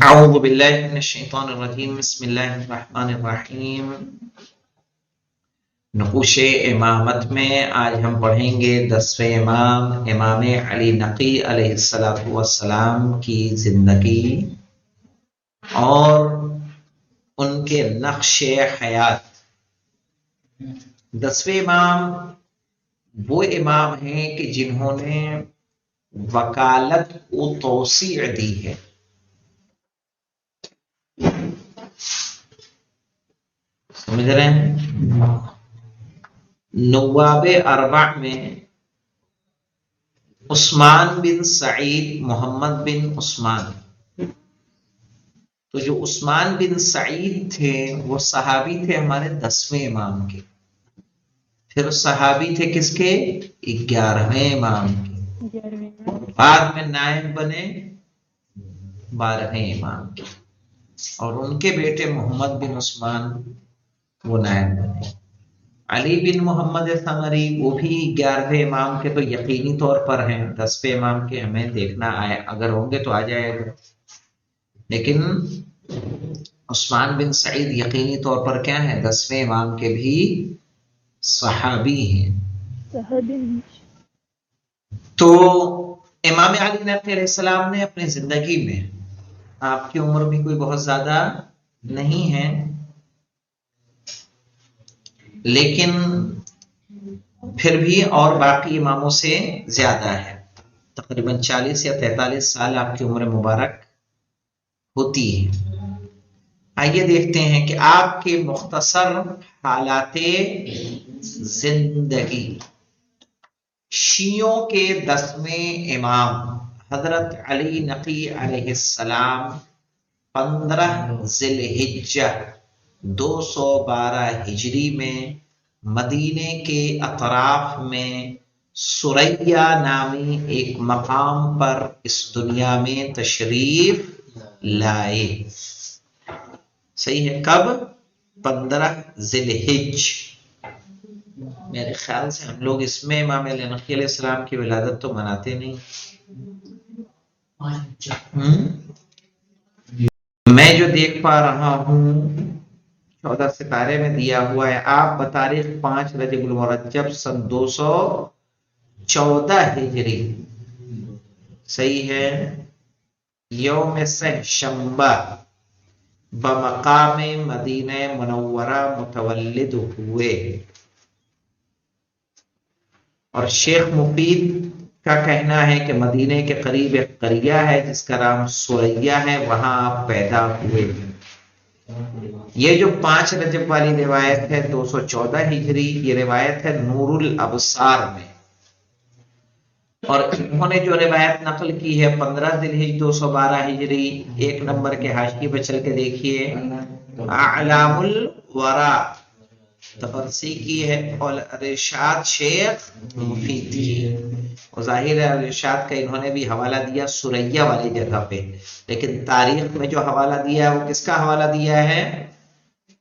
اعوذ باللہ من الشیطان الرجیم بسم اللہ الرحمن الرحیم۔ نقوش امامت میں آج ہم پڑھیں گے 10ویں امام امام علی نقی علیہ السلام کی زندگی اور ان کے نقش حیات۔ 10ویں امام وہ امام ہیں کہ جنہوں نے وکالت کو توسیع دی ہے۔ سمجھ رہے ہیں؟ نواب اربع میں عثمان بن سعید محمد بن عثمان، تو جو عثمان بن سعید تھے وہ صحابی تھے ہمارے 10ویں امام کے، پھر صحابی تھے کس کے؟ 11ویں امام کے، بعد میں نائب بنے 12ویں امام کے، اور ان کے بیٹے محمد بن عثمان وہ نائب بنے۔ علی بن محمد ثمری وہ بھی 11ویں امام کے تو یقینی طور پر ہیں، 10ویں امام کے ہمیں دیکھنا آئے، اگر ہوں گے تو آ جائے گا، لیکن عثمان بن سعید یقینی طور پر کیا ہے؟ 10ویں امام کے بھی صحابی ہیں۔ تو امام علی نقی علیہ السلام نے اپنی زندگی میں، آپ کی عمر بھی کوئی بہت زیادہ نہیں ہے لیکن پھر بھی اور باقی اماموں سے زیادہ ہے، تقریباً 40 یا 43 سال آپ کی عمر مبارک ہوتی ہے۔ آئیے دیکھتے ہیں کہ آپ کے مختصر حالات زندگی۔ شیعوں کے 10ویں امام حضرت علی نقی علیہ السلام 15 ذی الحجہ 212 ہجری میں مدینے کے اطراف میں سریہ نامی ایک مقام پر اس دنیا میں تشریف لائے۔ صحیح ہے؟ کب؟ 15 ذی الحجہ۔ میرے خیال سے ہم لوگ اس میں امام علی نقی علیہ السلام کی ولادت تو مناتے نہیں۔ میں جو دیکھ پا رہا ہوں 14 ستارے میں دیا ہوا ہے، آپ بتاریخ 5 رجب المرجب سن 214 ہجری، صحیح ہے، یوم سہ شنبہ بمقام مدینہ منورہ متولد ہوئے۔ اور شیخ مفید کا کہنا ہے کہ مدینہ کے قریب ایک قریہ ہے جس کا نام سریہ ہے، وہاں آپ پیدا ہوئے۔ یہ جو 5 رجب والی روایت ہے 214 ہجری، یہ روایت ہے نور الابصار میں، اور انہوں نے جو روایت نقل کی ہے 15 ذی الحجہ 212 ہجری، 1 نمبر کے حاشیے پہ چل کے دیکھیے، اعلام الورا تبرسی کی ہے اور ارشاد شیخ مفید کی، اور ظاہر ہے ارشاد کا انہوں نے بھی حوالہ دیا سریہ والی جگہ پہ، لیکن تاریخ میں جو حوالہ دیا ہے وہ کس کا حوالہ دیا ہے؟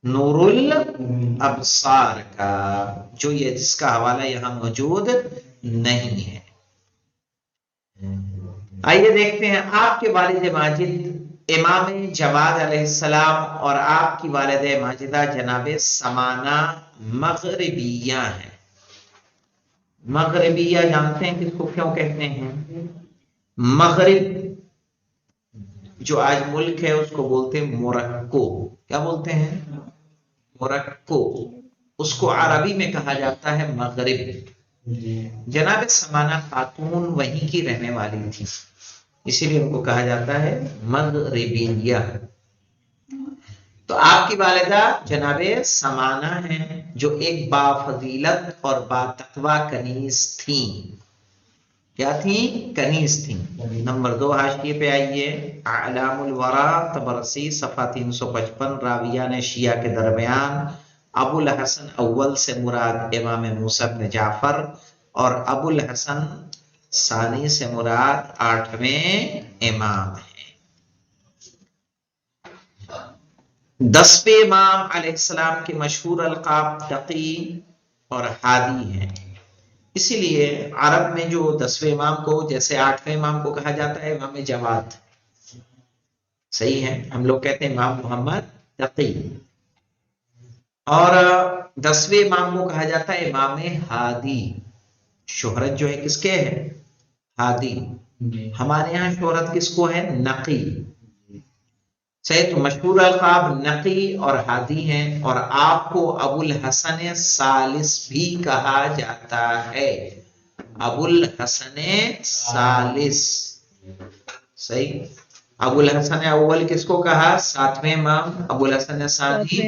نور الابصار کا، جو یہ جس کا حوالہ یہاں موجود نہیں ہے۔ آئیے دیکھتے ہیں آپ کے والد ماجد امام جواد علیہ السلام اور آپ کی والدہ ماجدہ جناب سمانہ مغربیہ ہیں۔ مغربیہ جانتے ہیں کس کو کیوں کہتے ہیں؟ مغرب جو آج ملک ہے اس کو بولتے ہیں موروکو۔ کیا بولتے ہیں؟ موروکو۔ اس کو عربی میں کہا جاتا ہے مغرب۔ جناب سمانہ خاتون وہیں کی رہنے والی تھی، اسی لیے ان کو کہا جاتا ہے مغربیہ۔ تو آپ کی والدہ جناب سمانہ ہیں جو ایک بافضیلت اور باتقوی کنیز تھیں۔ کیا تھیں؟ کنیز تھیں۔ نمبر 2 حاشیے پہ آئیے، اعلام الورا تبرسی صفحہ 355، راویان شیعہ کے درمیان ابو الحسن اول سے مراد امام موسیٰ بن جعفر اور ابو الحسن ثانی سے مراد 8ویں امام ہیں۔ 10ویں امام علیہ السلام کے مشہور القاب تقی اور ہادی ہیں، اسی لیے عرب میں جو 10ویں امام کو جیسے 8ویں امام کو کہا جاتا ہے امام جواد، صحیح ہے، ہم لوگ کہتے ہیں امام محمد تقی. اور 10ویں امام کو کہا جاتا ہے امام ہادی. شہرت جو ہے کس کے ہے؟ ہادی. ہمارے یہاں شہرت کس کو ہے؟ نقی. صحیح، تو مشہور القاب نقی اور ہادی ہیں. اور آپ کو ابو الحسن ثالث بھی کہا جاتا ہے. ابو الحسن ثالث. صحیح. ابو الحسن اول کس کو کہا؟ 7ویں امام. ابو الحسن ثانی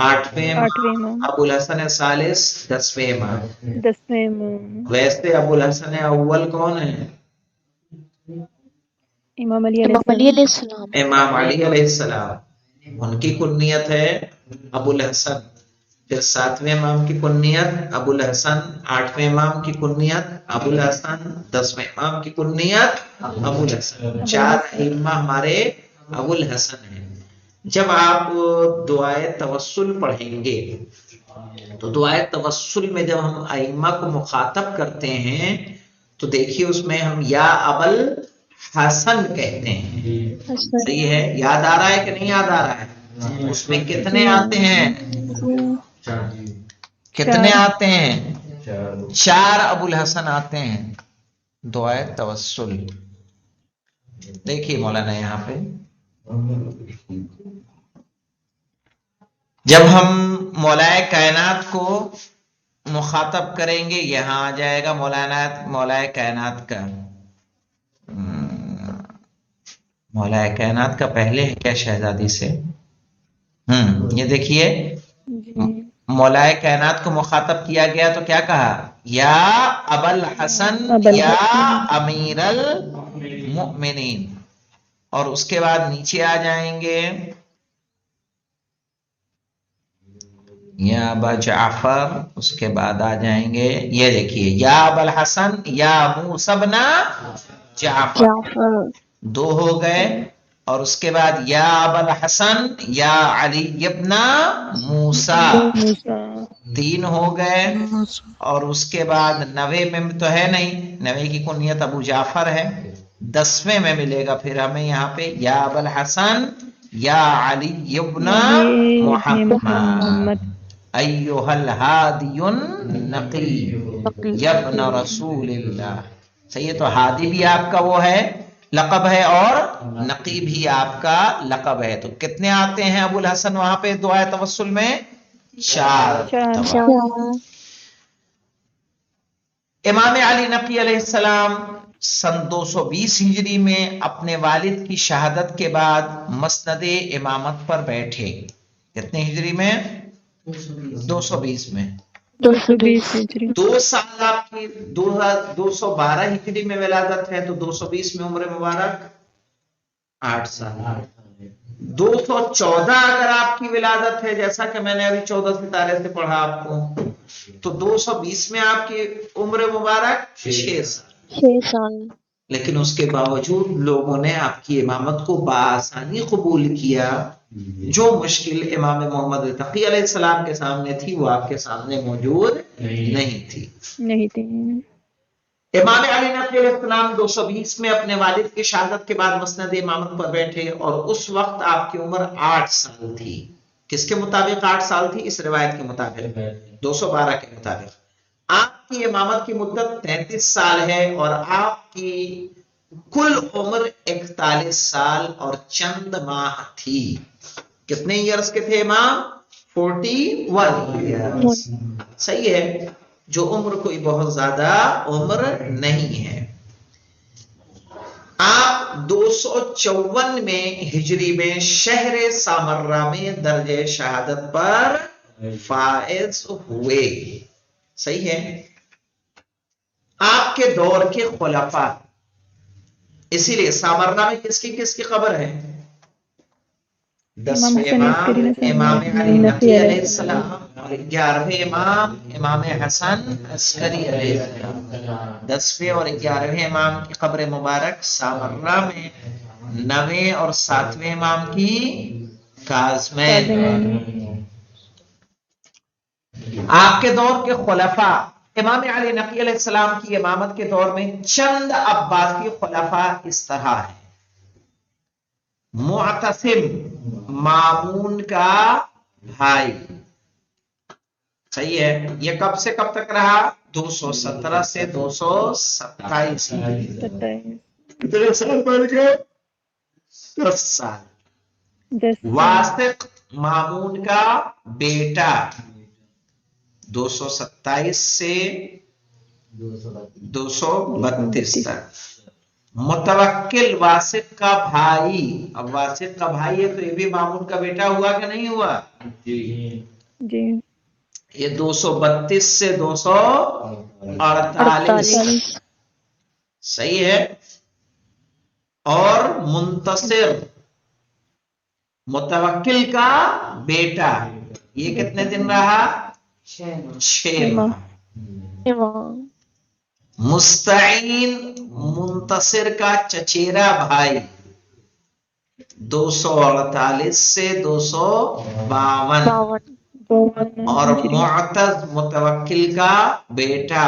8ویں امام. آٹھویں امام. ابو الحسن ثالث 10ویں امام. 10ویں امام. ویسے ابو الحسن اول کون ہے؟ امام علی علیہ امام علی السلام. علیہ السلام. امام علی علیہ السلام. ان کی کنیت ہے ابو الحسن. پھر 7ویں امام کی کنیت ابو الحسن. 8ویں امام کی کنیت ابو الحسن. 10ویں امام کی کنیت ابو الحسن. 4 ائمہ ہمارے ابو الحسن ہیں. جب آپ دعائے توسل پڑھیں گے تو دعائے توسل میں جب ہم ائمہ کو مخاطب کرتے ہیں تو دیکھیے اس میں ہم یا ابل حسن کہتے ہیں. صحیح ہے، یاد آ رہا ہے کہ نہیں یاد آ رہا ہے؟ اس میں کتنے آتے ہیں؟ کتنے آتے ہیں؟ 4 ابو الحسن آتے ہیں دعائے توسل. دیکھیے مولانا یہاں پہ جب ہم مولائے کائنات کو مخاطب کریں گے، یہاں آ جائے گا مولائے کائنات کا. مولائے کائنات کا پہلے ہے کیا شہزادی سے؟ یہ دیکھیے مولائے کائنات کو مخاطب کیا گیا تو کیا کہا؟ یا ابل حسن یا امیر المؤمنین. اور اس کے بعد نیچے آ جائیں گے یا ابا جعفر. اس کے بعد آ جائیں گے، یہ دیکھیے یا ابل حسن یا موسی بن جعفر. 2 ہو گئے. اور اس کے بعد یا ابل حسن یا علی ابن موسی 3 ہو گئے. اور اس کے بعد 9ویں میں تو ہے نہیں، 9ویں کی کنیت ابو جعفر ہے. 10ویں میں ملے گا پھر ہمیں یہاں پہ یا ابل حسن یا علی ابن محمد ایھا الہادی النقی یبن رسول اللہ. صحیح ہے، تو ہادی بھی آپ کا وہ ہے لقب ہے اور نقی بھی آپ کا لقب ہے. تو کتنے آتے ہیں ابو الحسن وہاں پہ دعائے توسل میں؟ 4. امام علی نقی علیہ السلام سن 220 ہجری میں اپنے والد کی شہادت کے بعد مسند امامت پر بیٹھے. کتنے ہجری میں؟ 220 میں. 2 سال آپ کی 212 ہجری میں ولادت ہے تو 220 میں عمر مبارک 8 سال. 214 اگر آپ کی ولادت ہے، جیسا کہ میں نے ابھی 14 ستارے سے پڑھا آپ کو، تو 220 میں آپ کی عمر مبارک 6 سال. لیکن اس کے باوجود لوگوں نے آپ کی امامت کو بآسانی قبول کیا. جو مشکل امام محمد تقی علیہ السلام کے سامنے تھی وہ آپ کے سامنے موجود نہیں تھی. امام علی نقی علیہ السلام 220 میں اپنے والد کی شہادت کے بعد مسند امامت پر بیٹھے اور اس وقت آپ کی عمر 8 سال تھی. کس کے مطابق 8 سال تھی؟ اس روایت کے مطابق 212 کے مطابق. آپ کی امامت کی مدت 33 سال ہے اور آپ کی کل عمر 41 سال اور چند ماہ تھی. کتنے ایئرز کے تھے امام؟ 41 ایئرز. صحیح ہے، جو عمر کوئی بہت زیادہ عمر نہیں ہے. آپ 254 میں ہجری میں شہر سامرہ میں درجہ شہادت پر فائز ہوئے. صحیح ہے. آپ کے دور کے خلفاء، اسی لیے سامرہ میں کس کی قبر ہے؟ 10ویں امام امام علی نقی علیہ السلام اور 11ویں امام امام حسن عسکری علیہ السلام. 10ویں اور 11ویں امام کی قبر مبارک سامرہ میں. 9ویں اور 7ویں امام کی کاظمین. آپ کے دور کے خلفاء، امام علی نقی علیہ السلام کی امامت کے دور میں چند عباسی خلفاء اس طرح ہیں. मुअतसिम मामून का भाई। सही है। ये कब से कब तक रहा? 217 से 227। 27 कितने साल बढ़ गए? 10 साल। 10 साल। वासिक मामून का बेटा 227 से 232 तक। मुतवक्किल वासिक का भाई, अब वासिक का भाई है तो ये भी मामून का बेटा हुआ कि नहीं हुआ? जी। ये 232 से 248। सही है। और मुंतसिर मुतवक्किल का बेटा, ये कितने दिन रहा? 6 माह। मुस्तईन मुंतसिर का चचेरा भाई 248 से 252। और मुअतज मुतवक्किल का बेटा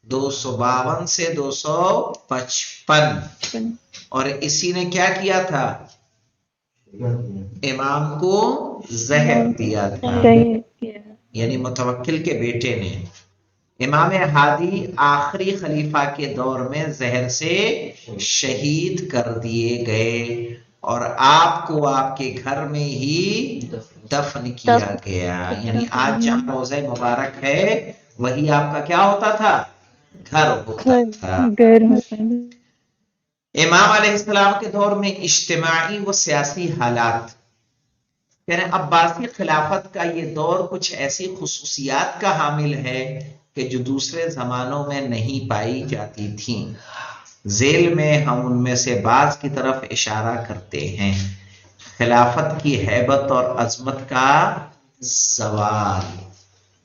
252 से 255। और इसी ने क्या किया था? इमाम को जहर दिया था, यानी मुतवक्किल के बेटे ने। इमाम हादी आखिरी खलीफा के दौर में जहर से शहीद कर दिए गए और आपको आपके घर में ही दफन किया गया। यानी आज जहां रोज़ा मुबारक है वही आपका क्या होता था? घर होता था। इमाम अलैहिस्सलाम के दौर में इज्तिमाई व सियासी हालात, यानी अब्बासी खिलाफत का ये दौर कुछ ऐसी खुसूसियात का हामिल है कि जो दूसरे जमानों में नहीं पाई जाती थी। झेल में हम उनमें से बाज की तरफ इशारा करते हैं। खिलाफत की हैबत और अजमत का सवाल।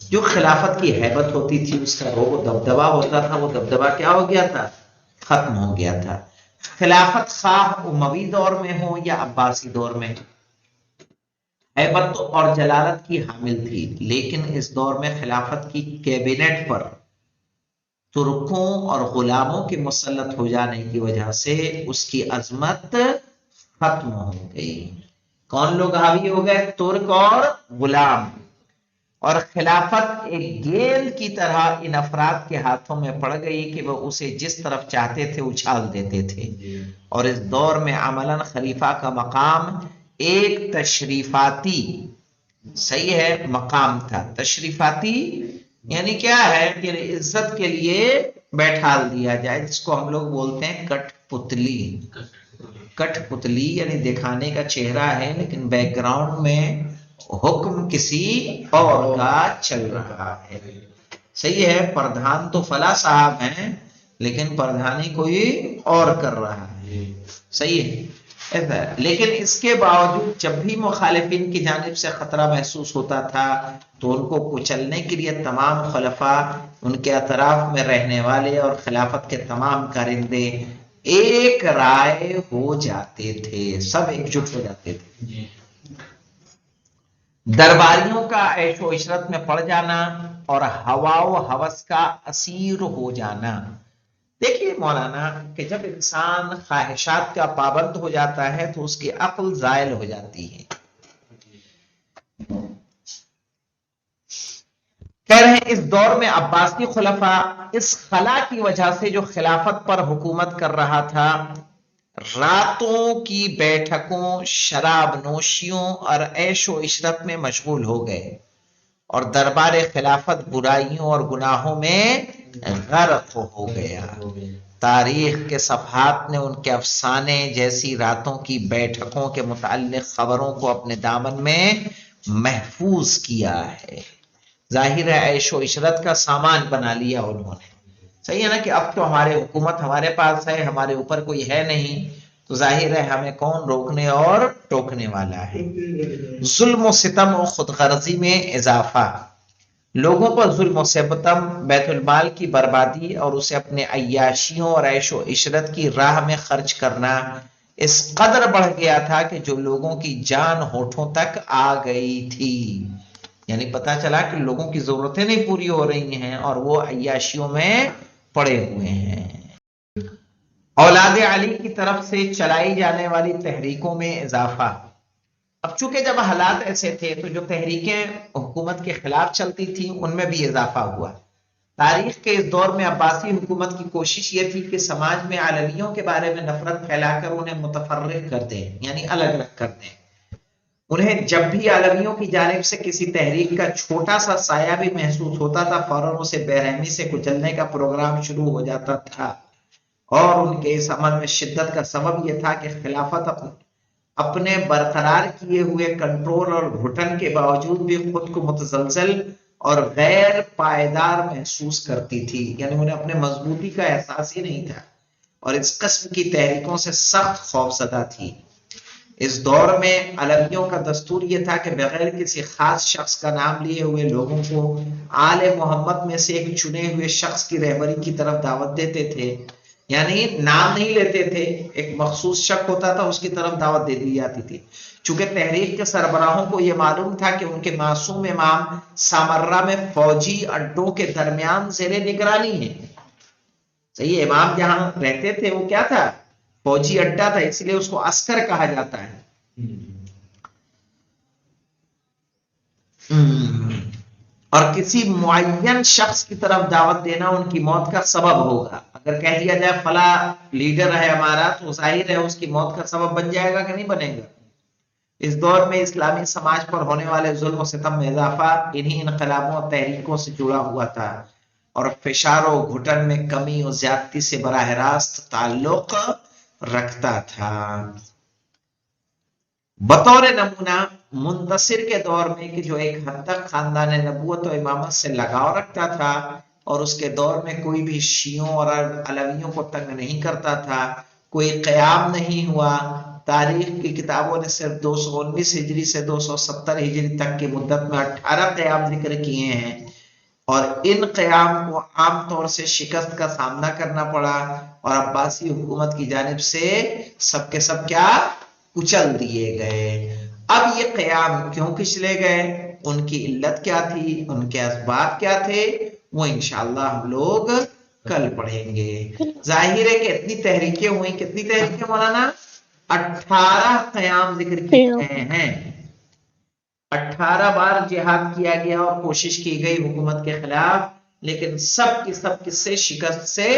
जो खिलाफत की हैबत होती थी, उसका रोब दबदबा होता था, वो दबदबा क्या हो गया था? खत्म हो गया था। खिलाफत खाह उमवी दौर में हो या अब्बासी दौर में, हैबत और जलालत की हामिल थी, लेकिन इस दौर में खिलाफत की कैबिनेट पर तुर्कों और गुलामों के मुसल्लत हो जाने की वजह से उसकी अजमत खत्म हो गई। कौन लोग हावी हो गए? तुर्क और गुलाम। और खिलाफत एक गेंद की तरह इन अफराद के हाथों में पड़ गई कि वह उसे जिस तरफ चाहते थे उछाल देते थे। और इस दौर में अमलन खलीफा का मकाम एक तशरीफाती, सही है, मकाम था। तशरीफाती यानी क्या है कि इज्जत के लिए बैठाल दिया जाए, जिसको हम लोग बोलते हैं कठपुतली। कठपुतली यानी दिखाने का चेहरा है लेकिन बैकग्राउंड में हुक्म किसी और का चल रहा है। सही है। प्रधान तो फला साहब हैं लेकिन प्रधानी कोई और कर रहा है। सही है ऐसा। लेकिन इसके बावजूद जब भी मुखालिफिन की जानिब से खतरा महसूस होता था तो उनको कुचलने के लिए तमाम खलफा, उनके अतराफ में रहने वाले और खिलाफत के तमाम कारिंदे एक राय हो जाते थे, सब एकजुट हो जाते थे। दरबारियों का ऐशो इशरत में पड़ जाना और हवाओ हवस का असीर हो जाना। देखिए मौलाना कि जब इंसान ख्वाहिशात का पाबंद हो जाता है तो उसकी अक्ल जायल हो जाती है। कह रहे हैं इस दौर में अब्बासी खुलफा इस खला की वजह से जो खिलाफत पर हुकूमत कर रहा था, रातों की बैठकों, शराब नोशियों और ऐशो इशरत में मशगूल हो गए और दरबार खिलाफत बुराइयों और गुनाहों में गर्क हो गया। तारीख के सफहात ने उनके अफसाने जैसी रातों की बैठकों के मुताल्लिक खबरों को अपने दामन में महफूज किया है। जाहिर है ऐशो इशरत का सामान बना लिया उन्होंने। सही है ना कि अब तो हमारे हुकूमत हमारे पास है, हमारे ऊपर कोई है नहीं, तो जाहिर है हमें कौन रोकने और टोकने वाला है। जुल्म सितम और खुदगर्जी में इजाफा, लोगों पर जुल्म सितम, बैतुल माल की बर्बादी और उसे अपने अय्याशियों और ऐशो इशरत की राह में खर्च करना इस कदर बढ़ गया था कि जो लोगों की जान होठों तक आ गई थी। यानी पता चला कि लोगों की जरूरतें नहीं पूरी हो रही हैं और वो अय्याशियों में पड़े हुए हैं। औलाद अली की तरफ से चलाई जाने वाली तहरीकों में इजाफा। अब चूंकि जब हालात ऐसे थे तो जो तहरीकें हुकूमत के खिलाफ चलती थी उनमें भी इजाफा हुआ। तारीख के इस दौर में अब्बासी हुकूमत की कोशिश ये थी कि समाज में अलवियों के बारे में नफरत फैलाकर उन्हें मुतफर्रिक कर दें, यानी अलग अलग कर दें। उन्हें जब भी अलवियों की जानिब से किसी तहरीक का छोटा सा साया भी महसूस होता था, फौरन उसे बेरहमी से कुचलने का प्रोग्राम शुरू हो जाता था। और उनके इस अमल में शिद्दत का सबब यह था कि खिलाफत अपने बरकरार किए हुए कंट्रोल और घुटन के बावजूद भी खुद को मुतजलजल और गैर पायदार महसूस करती थी, यानी उन्हें अपने मजबूती का एहसास ही नहीं था और इस किस्म की तहरीकों से सख्त खौफजदा थी। इस दौर में अलवियों का दस्तूर यह था कि बगैर किसी खास शख्स का नाम लिए हुए लोगों को आले मोहम्मद में से एक चुने हुए शख्स की रहबरी की तरफ दावत देते थे, यानी नाम नहीं लेते थे, एक मखसूस शख्स होता था उसकी तरफ दावत दे दी जाती थी। चूंकि तहरीक के सरबराहों को यह मालूम था कि उनके मासूम इमाम सामर्रा में फौजी अड्डों के दरमियान ज़ेरे निगरानी है। सही है, इमाम जहां रहते थे वो क्या था, फौजी अड्डा था, इसलिए उसको अस्कर कहा जाता है। और किसी मुअय्यन शख्स की तरफ दावत देना उनकी मौत का सबब होगा। अगर कह दिया जाए फला लीडर है हमारा, तो जाहिर है उसकी मौत का सबब बन जाएगा कि नहीं बनेगा। इस दौर में इस्लामी समाज पर होने वाले जुल्म और सितम में इजाफा इन्हीं इनकलाबों और तहरीकों से जुड़ा हुआ था और फिशारो घुटन में कमी और ज्यादती से बराह रास्त ताल्लुक रखता था। बतौर नमूना मुंतसिर के दौर में कि जो एक हद तक खानदान नबूवत और इमामत से लगाव रखता था और उसके दौर में कोई भी शियों और अलवियों को तंग नहीं करता था, कोई क़याम नहीं हुआ। तारीख की किताबों ने सिर्फ 219 हिजरी से 270 हिजरी तक की मुद्दत में 18 क़याम जिक्र किए हैं और इन क़याम को आमतौर से शिकस्त का सामना करना पड़ा और अब्बासी हुकूमत की जानिब से सबके सब क्या कुचल दिए गए। अब ये क़याम क्यों कुचले गए, उनकी इल्लत क्या थी, उनके असबाब क्या थे, वो इंशाअल्लाह हम लोग कल पढ़ेंगे। जाहिर है कि इतनी तहरीकें हुई, कितनी तहरीकें मौलाना, 18 क़याम जिक्र किए गए हैं, 18 बार जिहाद किया गया और कोशिश की गई हुकूमत के खिलाफ, लेकिन सब की सब किससे शिकस्त से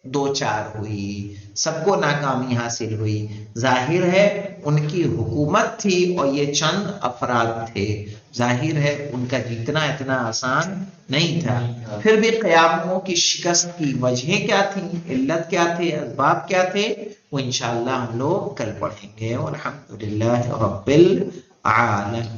दो चार हुई, सबको नाकामी हासिल हुई। जाहिर है उनकी हुकूमत थी और ये चंद अफराद थे, जाहिर है उनका जीतना इतना आसान नहीं था। फिर भी क़यामों की शिकस्त की वजह क्या थी, इल्लत क्या थे, असबाब क्या थे, वो इंशाअल्लाह हम लोग कल पढ़ेंगे। और अल्हम्दुलिल्लाह रब्बिल आलमीन।